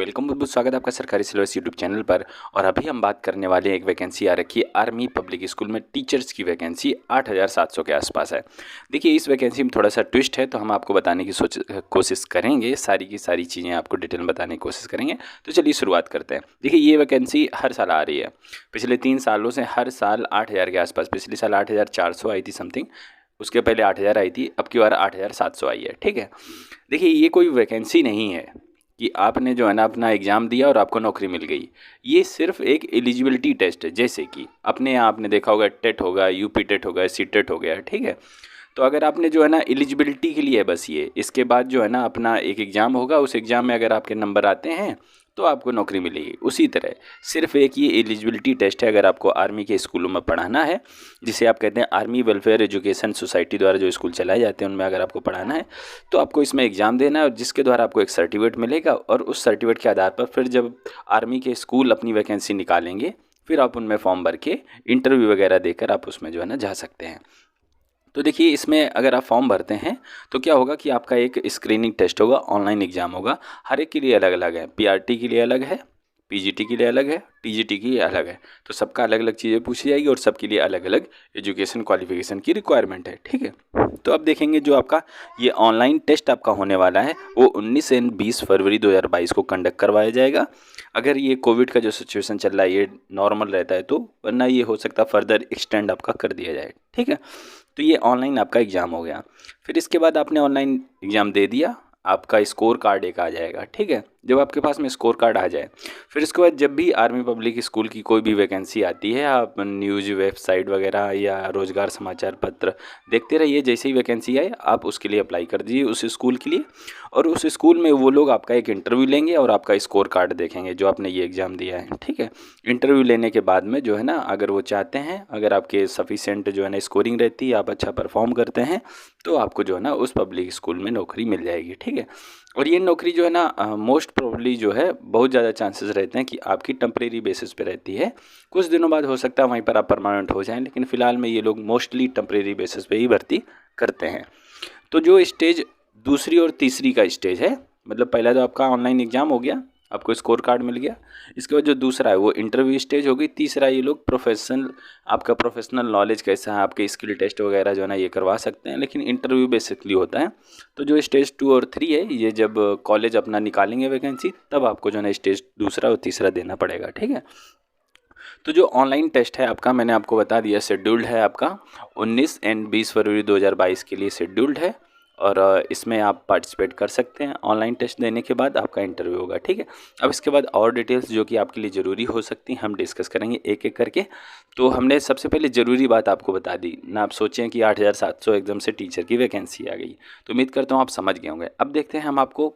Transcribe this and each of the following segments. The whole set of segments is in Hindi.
वेलकम, बहुत बहुत स्वागत है आपका सरकारी सिलेबस यूट्यूब चैनल पर। और अभी हम बात करने वाले हैं, एक वैकेंसी आ रखी है आर्मी पब्लिक स्कूल में। टीचर्स की वैकेंसी 8700 के आसपास है। देखिए, इस वैकेंसी में थोड़ा सा ट्विस्ट है, तो हम आपको बताने की कोशिश करेंगे। सारी की सारी चीज़ें आपको डिटेल में बताने की कोशिश करेंगे। तो चलिए शुरुआत करते हैं। देखिए, ये वैकेंसी हर साल आ रही है। पिछले 3 सालों से हर साल 8000 के आसपास। पिछले साल 8400 आई थी समथिंग, उसके पहले 8000 आई थी, अब की बार 8700 आई है। ठीक है, देखिए ये कोई वैकेंसी नहीं है कि आपने जो है ना अपना एग्ज़ाम दिया और आपको नौकरी मिल गई। ये सिर्फ एक एलिजिबिलिटी टेस्ट है। जैसे कि अपने यहाँ आपने देखा होगा, टेट होगा, यूपी टेट होगा, सी टेट हो गया, ठीक है। तो अगर आपने जो है ना एलिजिबिलिटी के लिए है बस ये, इसके बाद जो है ना अपना एक एग्ज़ाम होगा, उस एग्ज़ाम में अगर आपके नंबर आते हैं तो आपको नौकरी मिलेगी। उसी तरह सिर्फ एक ये एलिजिबिलिटी टेस्ट है। अगर आपको आर्मी के स्कूलों में पढ़ाना है, जिसे आप कहते हैं आर्मी वेलफेयर एजुकेशन सोसाइटी द्वारा जो स्कूल चलाए जाते हैं, उनमें अगर आपको पढ़ाना है तो आपको इसमें एग्ज़ाम देना है, और जिसके द्वारा आपको एक सर्टिफिकेट मिलेगा। और उस सर्टिफिकेट के आधार पर फिर जब आर्मी के स्कूल अपनी वैकेंसी निकालेंगे, फिर आप उनमें फॉर्म भर के इंटरव्यू वगैरह देकर आप उसमें जो है ना जा सकते हैं। तो देखिए, इसमें अगर आप फॉर्म भरते हैं तो क्या होगा कि आपका एक स्क्रीनिंग टेस्ट होगा, ऑनलाइन एग्ज़ाम होगा। हर एक के लिए अलग अलग है। पीआरटी के लिए अलग है, पीजीटी के लिए अलग है, टीजीटी की अलग है। तो सबका अलग अलग चीज़ें पूछी जाएगी और सबके लिए अलग अलग एजुकेशन क्वालिफिकेशन की रिक्वायरमेंट है। ठीक है, तो अब देखेंगे जो आपका ये ऑनलाइन टेस्ट आपका होने वाला है वो 19 से 20 फरवरी 2022 को कंडक्ट करवाया जाएगा। अगर ये कोविड का जो सिचुएशन चल रहा है ये नॉर्मल रहता है तो, वरना ये हो सकता है फर्दर एक्सटेंड आपका कर दिया जाए। ठीक है, तो ये ऑनलाइन आपका एग्ज़ाम हो गया। फिर इसके बाद आपने ऑनलाइन एग्ज़ाम दे दिया, आपका स्कोर कार्ड एक आ जाएगा। ठीक है, जब आपके पास में स्कोर कार्ड आ जाए, फिर इसके बाद जब भी आर्मी पब्लिक स्कूल की कोई भी वैकेंसी आती है, आप न्यूज़ वेबसाइट वगैरह या रोज़गार समाचार पत्र देखते रहिए। जैसे ही वैकेंसी आए आप उसके लिए अप्लाई कर दीजिए उस स्कूल के लिए, और उस स्कूल में वो लोग आपका एक इंटरव्यू लेंगे और आपका स्कोर कार्ड देखेंगे जो आपने ये एग्ज़ाम दिया है। ठीक है, इंटरव्यू लेने के बाद में जो है ना, अगर वो चाहते हैं, अगर आपके सफिशेंट जो है ना स्कोरिंग रहती है, आप अच्छा परफॉर्म करते हैं, तो आपको जो है ना उस पब्लिक स्कूल में नौकरी मिल जाएगी। ठीक है, और ये नौकरी जो है ना मोस्ट प्रोबेबली जो है बहुत ज़्यादा चांसेस रहते हैं कि आपकी टेम्परेरी बेसिस पे रहती है। कुछ दिनों बाद हो सकता है वहीं पर आप परमानेंट हो जाएं, लेकिन फ़िलहाल में ये लोग मोस्टली टेम्परेरी बेसिस पे ही भर्ती करते हैं। तो जो स्टेज दूसरी और तीसरी का स्टेज है, मतलब पहला तो आपका ऑनलाइन एग्ज़ाम हो गया, आपको स्कोर कार्ड मिल गया। इसके बाद जो दूसरा है वो इंटरव्यू स्टेज हो गई। तीसरा ये लोग प्रोफेशनल, आपका प्रोफेशनल नॉलेज कैसा है, आपके स्किल टेस्ट वगैरह जो है ना ये करवा सकते हैं, लेकिन इंटरव्यू बेसिकली होता है। तो जो स्टेज 2 और 3 है, ये जब कॉलेज अपना निकालेंगे वैकेंसी, तब आपको जो है ना स्टेज दूसरा और तीसरा देना पड़ेगा। ठीक है, तो जो ऑनलाइन टेस्ट है आपका, मैंने आपको बता दिया, शेड्यूल्ड है आपका 19 एंड 20 फरवरी 2022 के लिए शेड्यूल्ड है। और इसमें आप पार्टिसिपेट कर सकते हैं। ऑनलाइन टेस्ट देने के बाद आपका इंटरव्यू होगा। ठीक है, अब इसके बाद और डिटेल्स जो कि आपके लिए ज़रूरी हो सकती हैं, हम डिस्कस करेंगे एक एक करके। तो हमने सबसे पहले ज़रूरी बात आपको बता दी ना, आप सोचें कि 8700 एकदम से टीचर की वैकेंसी आ गई। तो उम्मीद करता हूँ आप समझ गए होंगे। अब देखते हैं हम आपको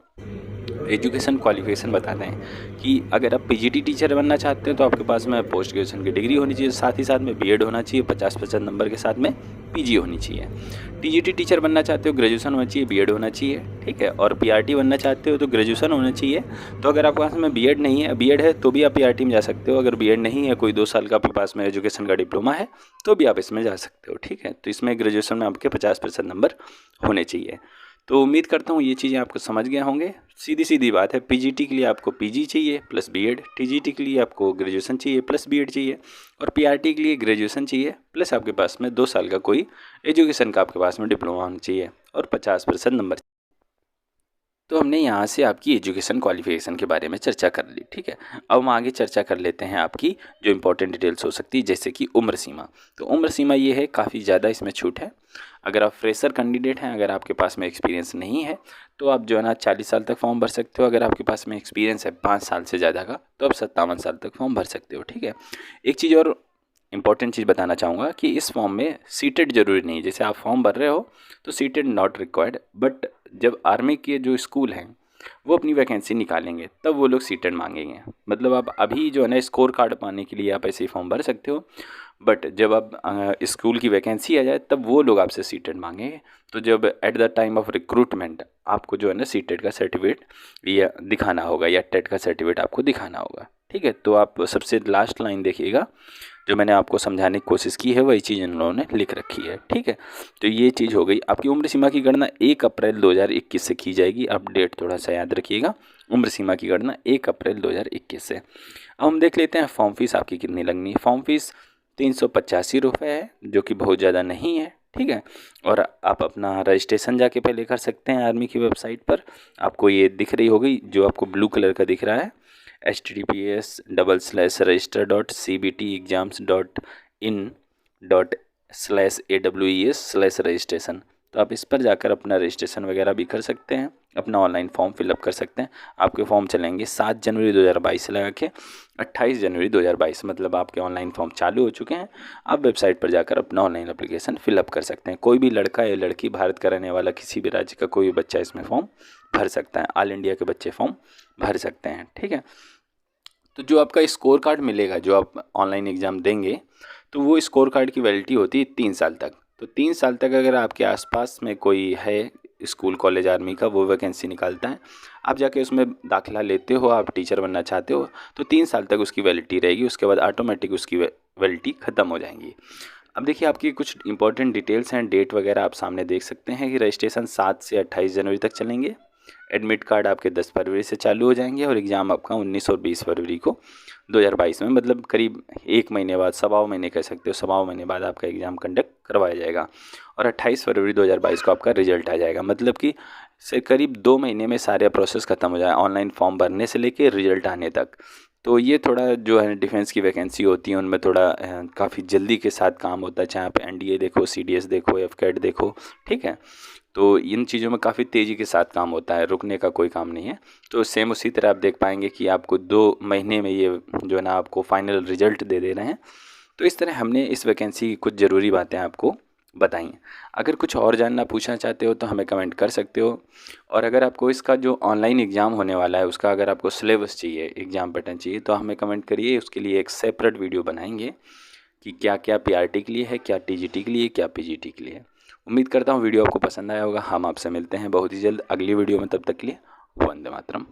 एजुकेशन क्वालिफिकेशन बताते हैं कि अगर आप पीजीटी टीचर बनना चाहते हैं तो आपके पास में पोस्ट ग्रेजुएशन की डिग्री होनी चाहिए, साथ ही साथ में बीएड होना चाहिए, 50% नंबर के साथ में पीजी होनी चाहिए। टीजीटी टीचर बनना चाहते हो, ग्रेजुएशन होना चाहिए, बीएड होना चाहिए। ठीक है, और पीआरटी बनना चाहते हो तो ग्रेजुएशन होना चाहिए। तो अगर आपके पास में बीएड नहीं है, बीएड है तो भी आप पीआरटी में जा सकते हो। अगर बीएड नहीं है, कोई 2 साल का आपके पास में एजुकेशन का डिप्लोमा है, तो भी आप इसमें जा सकते हो। ठीक है, तो इसमें ग्रेजुएशन में आपके 50% नंबर होने चाहिए। तो उम्मीद करता हूँ ये चीज़ें आपको समझ गए होंगे। सीधी सीधी बात है, पीजीटी के लिए आपको पीजी चाहिए प्लस बीएड, टीजीटी के लिए आपको ग्रेजुएशन चाहिए प्लस बीएड चाहिए, और पीआरटी के लिए ग्रेजुएशन चाहिए प्लस आपके पास में 2 साल का कोई एजुकेशन का आपके पास में डिप्लोमा होना चाहिए, और 50% नंबर। तो हमने यहाँ से आपकी एजुकेशन क्वालिफिकेशन के बारे में चर्चा कर ली। ठीक है, अब हम आगे चर्चा कर लेते हैं आपकी जो इंपॉर्टेंट डिटेल्स हो सकती है, जैसे कि उम्र सीमा। तो उम्र सीमा ये है, काफ़ी ज़्यादा इसमें छूट है। अगर आप फ्रेशर कैंडिडेट हैं, अगर आपके पास में एक्सपीरियंस नहीं है, तो आप जो है ना 40 साल तक फॉर्म भर सकते हो। अगर आपके पास में एक्सपीरियंस है 5 साल से ज़्यादा का, तो आप 57 साल तक फॉर्म भर सकते हो। ठीक है, एक चीज़ और इंपॉर्टेंट चीज़ बताना चाहूँगा कि इस फॉर्म में सीटेड ज़रूरी नहीं है। जैसे आप फॉर्म भर रहे हो तो सीटेड नॉट रिक्वायर्ड, बट जब आर्मी के जो स्कूल हैं वो अपनी वैकेंसी निकालेंगे तब वो लोग सीटेड मांगेंगे। मतलब आप अभी जो है ना स्कोर कार्ड पाने के लिए आप ऐसे ही फॉर्म भर सकते हो, बट जब आप स्कूल की वैकेंसी आ जाए तब वो लोग आपसे सीटेड मांगेंगे। तो जब at the time of recruitment आपको जो है ना सीटेड का सर्टिफिकेट या दिखाना होगा, या टेट का सर्टिफिकेट आपको दिखाना होगा। ठीक है, तो आप सबसे लास्ट लाइन देखिएगा जो मैंने आपको समझाने की कोशिश की है वही चीज़ इन लोगों ने लिख रखी है। ठीक है, तो ये चीज़ हो गई। आपकी उम्र सीमा की गणना 1 अप्रैल 2021 से की जाएगी। आप डेट थोड़ा सा याद रखिएगा। उम्र सीमा की गणना 1 अप्रैल 2021 से। अब हम देख लेते हैं फॉर्म फीस आपकी कितनी लगनी है। फॉर्म फीस 385 रुपये है, जो कि बहुत ज़्यादा नहीं है। ठीक है, और आप अपना रजिस्ट्रेशन जाके पहले कर सकते हैं आर्मी की वेबसाइट पर। आपको ये दिख रही होगी, जो आपको ब्लू कलर का दिख रहा है, https://register.cbtexams.in.aws/registration। तो आप इस पर जाकर अपना रजिस्ट्रेशन वगैरह भी कर सकते हैं, अपना ऑनलाइन फॉर्म फिलअप कर सकते हैं। आपके फॉर्म चलेंगे 7 जनवरी 2022 से लगा के 28 जनवरी 2022, मतलब आपके ऑनलाइन फॉर्म चालू हो चुके हैं। आप वेबसाइट पर जाकर अपना ऑनलाइन एप्लीकेशन फिलअप कर सकते हैं। कोई भी लड़का या लड़की, भारत का रहने वाला किसी भी राज्य का कोई भी बच्चा इसमें फॉर्म भर सकता है। ऑल इंडिया के बच्चे फॉर्म भर सकते हैं। ठीक है, तो जो आपका स्कोर कार्ड मिलेगा, जो आप ऑनलाइन एग्ज़ाम देंगे, तो वो स्कोर कार्ड की वैलिडिटी होती है 3 साल तक। तो 3 साल तक अगर आपके आसपास में कोई है स्कूल कॉलेज आर्मी का, वो वैकेंसी निकालता है, आप जाके उसमें दाखिला लेते हो, आप टीचर बनना चाहते हो, तो 3 साल तक उसकी वैलिडिटी रहेगी। उसके बाद ऑटोमेटिक उसकी वैलिडिटी ख़त्म हो जाएंगी। अब देखिए, आपकी कुछ इंपॉर्टेंट डिटेल्स हैं, डेट वगैरह आप सामने देख सकते हैं कि रजिस्ट्रेशन 7 से 28 जनवरी तक चलेंगे। एडमिट कार्ड आपके 10 फरवरी से चालू हो जाएंगे और एग्ज़ाम आपका 19 और 20 फरवरी को 2022 में, मतलब करीब 1 महीने बाद, 1.25 महीने कह सकते हो, 1.25 महीने बाद आपका एग्ज़ाम कंडक्ट करवाया जाएगा। और 28 फरवरी 2022 को आपका रिजल्ट आ जाएगा। मतलब कि से करीब 2 महीने में सारे प्रोसेस ख़त्म हो जाए, ऑनलाइन फॉर्म भरने से लेके रिजल्ट आने तक। तो ये थोड़ा जो है डिफेंस की वैकेंसी होती है, उनमें थोड़ा काफ़ी जल्दी के साथ काम होता है। चाहे आप एनडीए देखो, सीडीएस देखो, एफकेट देखो। ठीक है, तो इन चीज़ों में काफ़ी तेज़ी के साथ काम होता है, रुकने का कोई काम नहीं है। तो सेम उसी तरह आप देख पाएंगे कि आपको 2 महीने में ये जो है ना आपको फाइनल रिजल्ट दे दे रहे हैं। तो इस तरह हमने इस वैकेंसी की कुछ ज़रूरी बातें आपको बताई। अगर कुछ और जानना पूछना चाहते हो तो हमें कमेंट कर सकते हो। और अगर आपको इसका जो ऑनलाइन एग्ज़ाम होने वाला है उसका अगर आपको सिलेबस चाहिए, एग्ज़ाम पैटर्न चाहिए, तो हमें कमेंट करिए। उसके लिए एक सेपरेट वीडियो बनाएंगे कि क्या क्या पीआरटी के लिए है, क्या टीजीटी के लिए, क्या पीजीटी के लिए है। उम्मीद करता हूँ वीडियो आपको पसंद आया होगा। हम आपसे मिलते हैं बहुत ही जल्द अगली वीडियो में। तब तक के लिए वंदे मातरम।